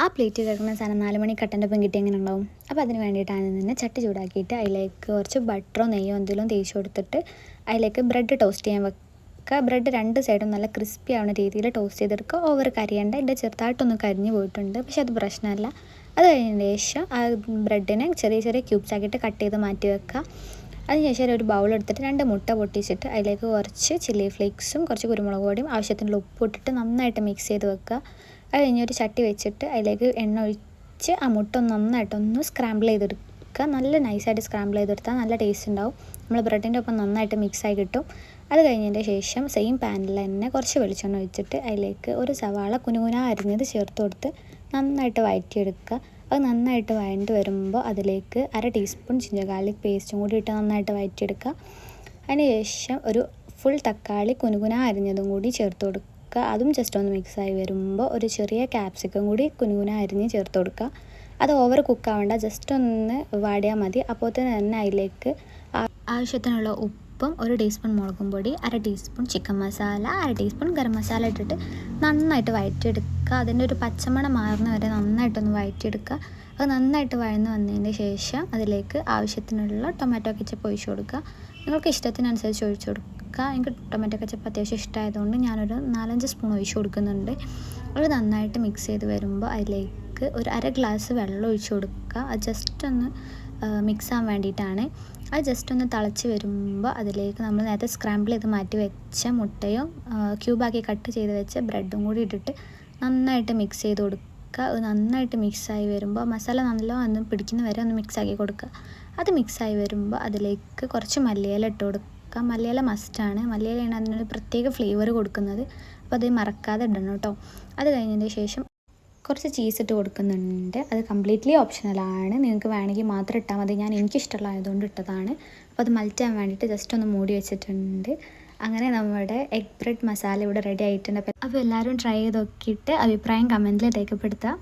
ആ പ്ലേറ്റ് കിടക്കുന്ന സാധനം 4 മണി കട്ടൻ്റെ ഒപ്പം കിട്ടി എങ്ങനെ ഉണ്ടാവും. അപ്പോൾ അതിന് വേണ്ടിയിട്ടാണ് തന്നെ ചട്ടി ചൂടാക്കിയിട്ട് അതിലേക്ക് കുറച്ച് ബട്ടറോ നെയ്യോ എന്തെങ്കിലും തേച്ച് കൊടുത്തിട്ട് അതിലേക്ക് ബ്രെഡ് ടോസ്റ്റ് ചെയ്യാൻ വെക്കുക. ബ്രെഡ് 2 സൈഡും നല്ല ക്രിസ്പി ആവുന്ന രീതിയിൽ ടോസ്റ്റ് ചെയ്തെടുക്കുക. ഓവർ കരിയണ്ട. എൻ്റെ ചെറുതായിട്ടൊന്ന് കരിഞ്ഞ് പോയിട്ടുണ്ട്, പക്ഷേ അത് പ്രശ്നമല്ല. അത് കഴിഞ്ഞതിന് ശേഷം ആ ബ്രെഡിനെ ചെറിയ ചെറിയ ക്യൂബ്സ് ആക്കിയിട്ട് കട്ട് ചെയ്ത് മാറ്റി വെക്കുക. അതിനുശേഷം ഒരു ബൗൾ എടുത്തിട്ട് 2 മുട്ട പൊട്ടിച്ചിട്ട് അതിലേക്ക് കുറച്ച് ചില്ലി ഫ്ലേക്സും കുറച്ച് കുരുമുളക് പൊടിയും ആവശ്യത്തിനുള്ള ഉപ്പ് ഇട്ടിട്ട് നന്നായിട്ട് മിക്സ് ചെയ്ത് വെക്കുക. അത് കഴിഞ്ഞ് ഒരു ചട്ടി വെച്ചിട്ട് അതിലേക്ക് എണ്ണ ഒഴിച്ച് ആ മുട്ട നന്നായിട്ടൊന്ന് സ്ക്രാമ്പിൾ ചെയ്തെടുക്കുക. നല്ല നൈസായിട്ട് സ്ക്രാമ്പിൾ ചെയ്തെടുത്താൽ നല്ല ടേസ്റ്റ് ഉണ്ടാവും. നമ്മൾ ബ്രെഡിൻ്റെ ഒപ്പം നന്നായിട്ട് മിക്സായി കിട്ടും. അത് കഴിഞ്ഞതിൻ്റെ ശേഷം സെയിം പാനിൽ തന്നെ കുറച്ച് വെളിച്ചെണ്ണ ഒഴിച്ചിട്ട് അതിലേക്ക് ഒരു സവാള കുനുകുന അരിഞ്ഞത് ചേർത്ത് കൊടുത്ത് നന്നായിട്ട് വഴറ്റിയെടുക്കുക. അത് നന്നായിട്ട് വഴണ്ട് വരുമ്പോൾ അതിലേക്ക് 1/2 ടീസ്പൂൺ ജിഞ്ചർ ഗാർലിക് പേസ്റ്റും കൂടി ഇട്ട് നന്നായിട്ട് വഴറ്റിയെടുക്കുക. അതിന് ശേഷം ഒരു ഫുൾ തക്കാളി കുനുകുന അരിഞ്ഞതും കൂടി ചേർത്ത് കൊടുക്കുക. അതും ജസ്റ്റ് ഒന്ന് മിക്സായി വരുമ്പോൾ ഒരു ചെറിയ ക്യാപ്സിക്കം കൂടി കുനുകുന അരിഞ്ഞ് ചേർത്ത് കൊടുക്കുക. അത് ഓവർ കുക്കാവേണ്ട, ജസ്റ്റ് ഒന്ന് വാടിയാൽ മതി. അപ്പോൾ തന്നെ അതിലേക്ക് ആവശ്യത്തിനുള്ള ഉപ്പും 1 ടീസ്പൂൺ മുളകും പൊടി, 1/2 teaspoon chicken masala, 1/2 teaspoon garam masala ഇട്ടിട്ട് നന്നായിട്ട് വഴറ്റിയെടുക്കുക. അതിൻ്റെ ഒരു പച്ചമണം മാറുന്ന വരെ നന്നായിട്ടൊന്ന് വഴറ്റിയെടുക്കുക. അത് നന്നായിട്ട് വഴന്ന് വന്നതിന് ശേഷം അതിലേക്ക് ആവശ്യത്തിനുള്ള ടൊമാറ്റോ കെച്ചപ്പ് ഒഴിച്ച് കൊടുക്കുക. നിങ്ങൾക്ക് ഇഷ്ടത്തിനനുസരിച്ച് ഒഴിച്ച് കൊടുക്കുക. എനിക്ക് ടൊമാറ്റോ കെച്ചപ്പ് അത്യാവശ്യം ഇഷ്ടമായതുകൊണ്ട് ഞാനൊരു 4-5 സ്പൂൺ ഒഴിച്ച് കൊടുക്കുന്നുണ്ട്. അത് നന്നായിട്ട് മിക്സ് ചെയ്ത് വരുമ്പോൾ അതിലേക്ക് ഒരു 1/2 ഗ്ലാസ് വെള്ളം ഒഴിച്ച് കൊടുക്കുക. അത് ജസ്റ്റ് ഒന്ന് മിക്സ് ആവാൻ വേണ്ടിയിട്ടാണ്. അത് ജസ്റ്റ് ഒന്ന് തിളച്ച് വരുമ്പോൾ അതിലേക്ക് നമ്മൾ നേരത്തെ സ്ക്രാമ്പിൾ ചെയ്ത് മാറ്റി വെച്ച മുട്ടയും ക്യൂബാക്കി കട്ട് ചെയ്ത് വെച്ച ബ്രെഡും കൂടി ഇട്ടിട്ട് നന്നായിട്ട് മിക്സ് ചെയ്ത് കൊടുക്കുക. അത് നന്നായിട്ട് മിക്സായി വരുമ്പോൾ മസാല നല്ലോണം പിടിക്കുന്ന വരെ ഒന്ന് മിക്സാക്കി കൊടുക്കുക. അത് മിക്സായി വരുമ്പോൾ അതിലേക്ക് കുറച്ച് മല്ലിയില ഇട്ട് കൊടുക്കുക. മല്ലിയില മസ്റ്റാണ്. മല്ലിയിലയാണ് അതിനൊരു പ്രത്യേക ഫ്ലേവർ കൊടുക്കുന്നത്. അപ്പോൾ അത് മറക്കാതെ ഇടണം കേട്ടോ. അത് കഴിഞ്ഞതിന് ശേഷം കുറച്ച് ചീസ് ഇട്ട് കൊടുക്കുന്നുണ്ട്. അത് കംപ്ലീറ്റ്ലി ഓപ്ഷണലാണ്. നിങ്ങൾക്ക് വേണമെങ്കിൽ മാത്രം ഇട്ടാൽ മതി. എനിക്കിഷ്ടമുള്ളതായതുകൊണ്ട് ഇട്ടതാണ്. അപ്പോൾ അത് മൽറ്റ് ചെയ്യാൻ വേണ്ടിയിട്ട് ജസ്റ്റ് ഒന്ന് മൂടി വെച്ചിട്ടുണ്ട്. അങ്ങനെ നമ്മുടെ എഗ് ബ്രെഡ് മസാല ഇവിടെ റെഡി ആയിട്ടുണ്ട്. അപ്പോൾ എല്ലാവരും ട്രൈ ചെയ്ത് നോക്കിയിട്ട് അഭിപ്രായം കമൻറ്റിൽ രേഖപ്പെടുത്തുക.